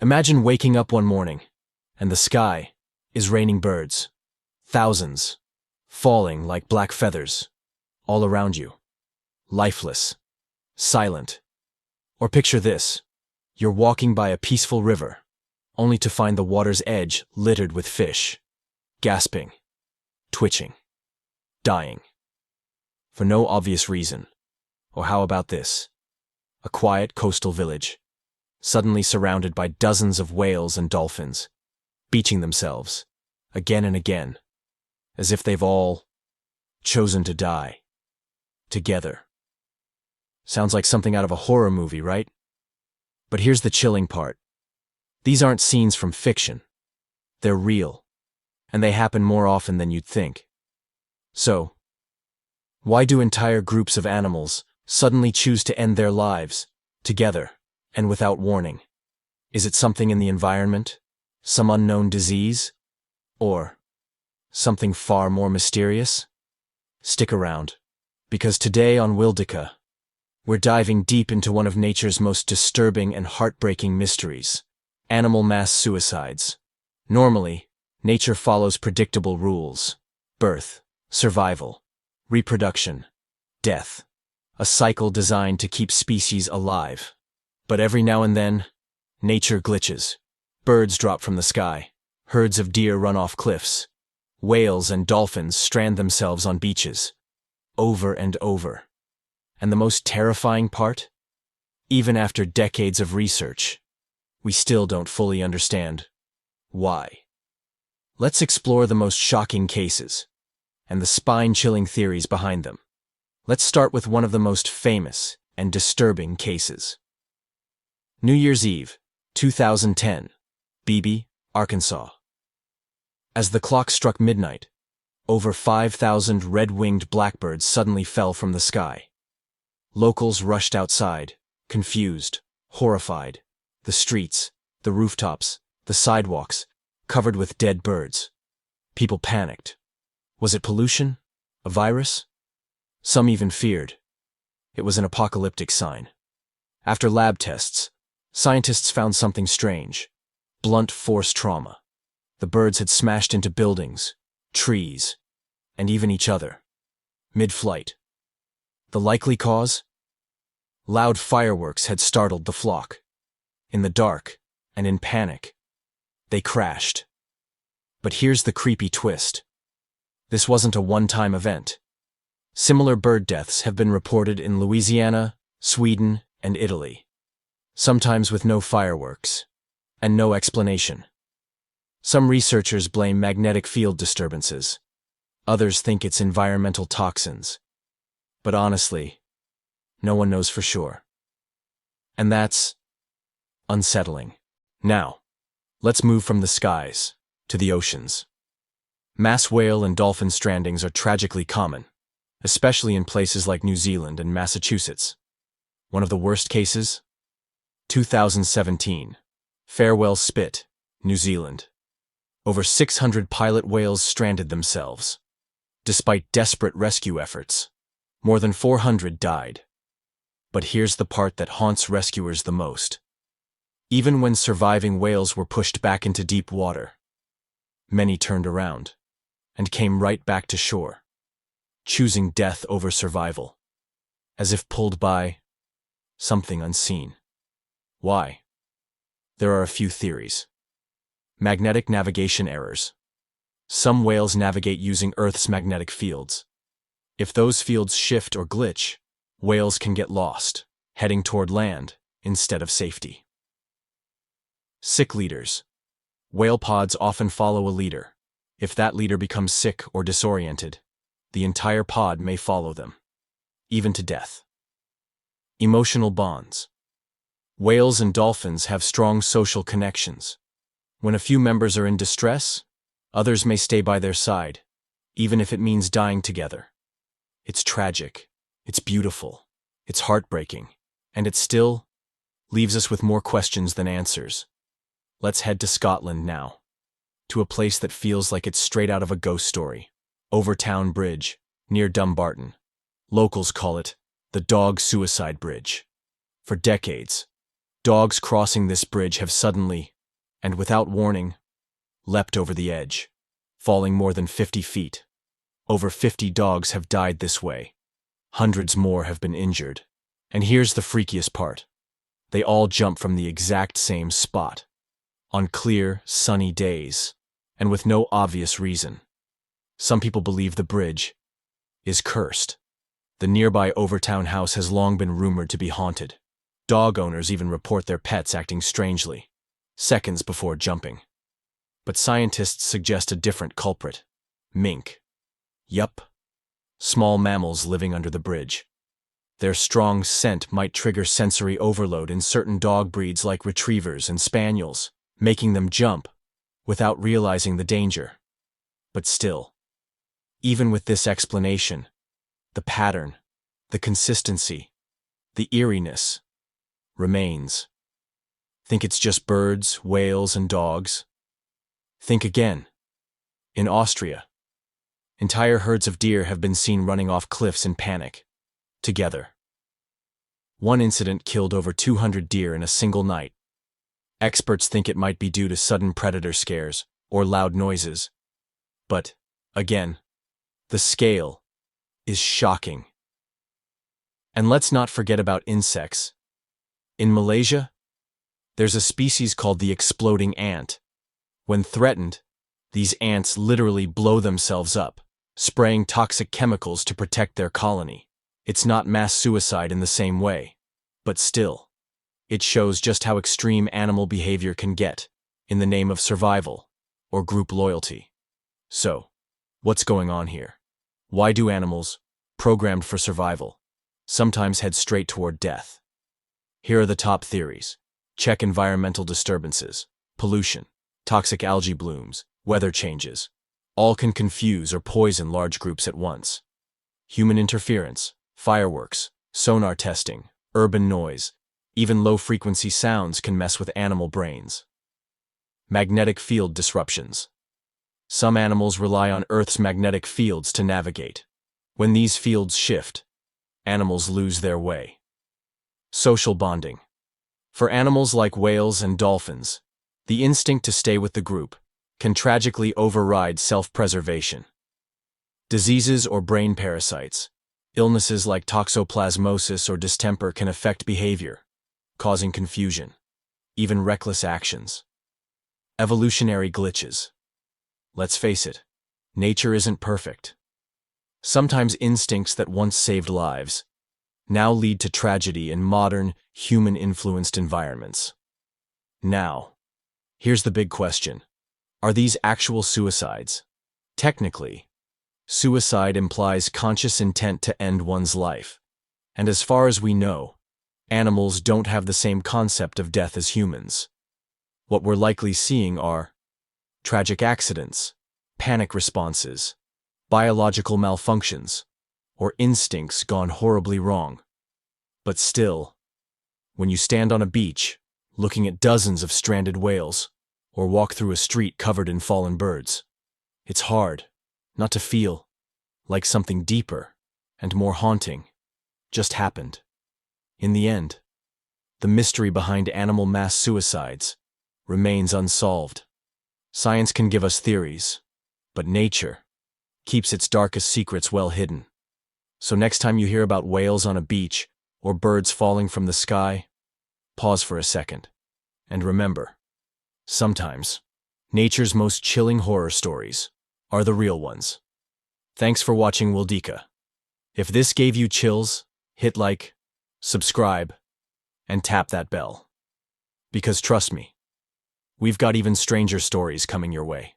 Imagine waking up one morning, and the sky is raining birds, thousands, falling like black feathers, all around you, lifeless, silent. Or picture this, you're walking by a peaceful river, only to find the water's edge littered with fish, gasping, twitching, dying, for no obvious reason. Or how about this? A quiet coastal village, suddenly surrounded by dozens of whales and dolphins, beaching themselves, again and again, as if they've all chosen to die, together. Sounds like something out of a horror movie, right? But here's the chilling part. These aren't scenes from fiction. They're real, and they happen more often than you'd think. So, why do entire groups of animals suddenly choose to end their lives, together, and without warning? Is it something in the environment? Some unknown disease? Or something far more mysterious? Stick around, because today on Wildika, we're diving deep into one of nature's most disturbing and heartbreaking mysteries: animal mass suicides. Normally, nature follows predictable rules: birth, survival, reproduction, death. A cycle designed to keep species alive. But every now and then, nature glitches. Birds drop from the sky, herds of deer run off cliffs, whales and dolphins strand themselves on beaches, over and over. And the most terrifying part? Even after decades of research, we still don't fully understand why. Let's explore the most shocking cases and the spine-chilling theories behind them. Let's start with one of the most famous and disturbing cases. New Year's Eve, 2010, Beebe, Arkansas. As the clock struck midnight, over 5,000 red-winged blackbirds suddenly fell from the sky. Locals rushed outside, confused, horrified. The streets, the rooftops, the sidewalks, covered with dead birds. People panicked. Was it pollution? A virus? Some even feared it was an apocalyptic sign. After lab tests, scientists found something strange: blunt force trauma. The birds had smashed into buildings, trees, and even each other, mid-flight. The likely cause? Loud fireworks had startled the flock. In the dark, and in panic, they crashed. But here's the creepy twist. This wasn't a one-time event. Similar bird deaths have been reported in Louisiana, Sweden, and Italy, sometimes with no fireworks, and no explanation. Some researchers blame magnetic field disturbances. Others think it's environmental toxins. But honestly, no one knows for sure. And that's unsettling. Now, let's move from the skies to the oceans. Mass whale and dolphin strandings are tragically common, especially in places like New Zealand and Massachusetts. One of the worst cases? 2017, Farewell Spit, New Zealand. Over 600 pilot whales stranded themselves. Despite desperate rescue efforts, more than 400 died. But here's the part that haunts rescuers the most. Even when surviving whales were pushed back into deep water, many turned around and came right back to shore, choosing death over survival, as if pulled by something unseen. Why? There are a few theories. Magnetic navigation errors. Some whales navigate using Earth's magnetic fields. If those fields shift or glitch, whales can get lost, heading toward land instead of safety. Sick leaders. Whale pods often follow a leader. If that leader becomes sick or disoriented, the entire pod may follow them, even to death. Emotional bonds. Whales and dolphins have strong social connections. When a few members are in distress, others may stay by their side, even if it means dying together. It's tragic, it's beautiful, it's heartbreaking, and it still leaves us with more questions than answers. Let's head to Scotland now, to a place that feels like it's straight out of a ghost story. Overtoun Bridge, near Dumbarton. Locals call it the Dog Suicide Bridge. For decades, Dogs crossing this bridge have suddenly, and without warning, leapt over the edge, falling more than 50 feet. Over 50 dogs have died this way. Hundreds more have been injured. And here's the freakiest part. They all jump from the exact same spot, on clear, sunny days, and with no obvious reason. Some people believe the bridge is cursed. The nearby Overtoun house has long been rumored to be haunted. Dog owners even report their pets acting strangely, seconds before jumping. But scientists suggest a different culprit. Mink. Yup. Small mammals living under the bridge. Their strong scent might trigger sensory overload in certain dog breeds like retrievers and spaniels, making them jump without realizing the danger. But still, even with this explanation, the pattern, the consistency, the eeriness remains. Think it's just birds, whales, and dogs? Think again. In Austria, entire herds of deer have been seen running off cliffs in panic, together. One incident killed over 200 deer in a single night. Experts think it might be due to sudden predator scares or loud noises. But, again, the scale is shocking. And let's not forget about insects. In Malaysia, there's a species called the exploding ant. When threatened, these ants literally blow themselves up, spraying toxic chemicals to protect their colony. It's not mass suicide in the same way, but still, it shows just how extreme animal behavior can get in the name of survival or group loyalty. So, what's going on here? Why do animals, programmed for survival, sometimes head straight toward death? Here are the top theories. Check environmental disturbances, pollution, toxic algae blooms, weather changes. All can confuse or poison large groups at once. Human interference, fireworks, sonar testing, urban noise, even low-frequency sounds can mess with animal brains. Magnetic field disruptions. Some animals rely on Earth's magnetic fields to navigate. When these fields shift, animals lose their way. Social bonding. For animals like whales and dolphins, the instinct to stay with the group can tragically override self-preservation. Diseases or brain parasites. Illnesses like toxoplasmosis or distemper can affect behavior, causing confusion, even reckless actions. Evolutionary glitches. Let's face it, nature isn't perfect. Sometimes instincts that once saved lives now lead to tragedy in modern, human-influenced environments. Now, here's the big question. Are these actual suicides? Technically, suicide implies conscious intent to end one's life. And as far as we know, animals don't have the same concept of death as humans. What we're likely seeing are tragic accidents, panic responses, biological malfunctions, or instincts gone horribly wrong. But still, when you stand on a beach, looking at dozens of stranded whales, or walk through a street covered in fallen birds, it's hard not to feel like something deeper and more haunting just happened. In the end, the mystery behind animal mass suicides remains unsolved. Science can give us theories, but nature keeps its darkest secrets well hidden. So next time you hear about whales on a beach or birds falling from the sky, pause for a second. And remember, sometimes nature's most chilling horror stories are the real ones. Thanks for watching Wildika. If this gave you chills, hit like, subscribe, and tap that bell. Because trust me, we've got even stranger stories coming your way.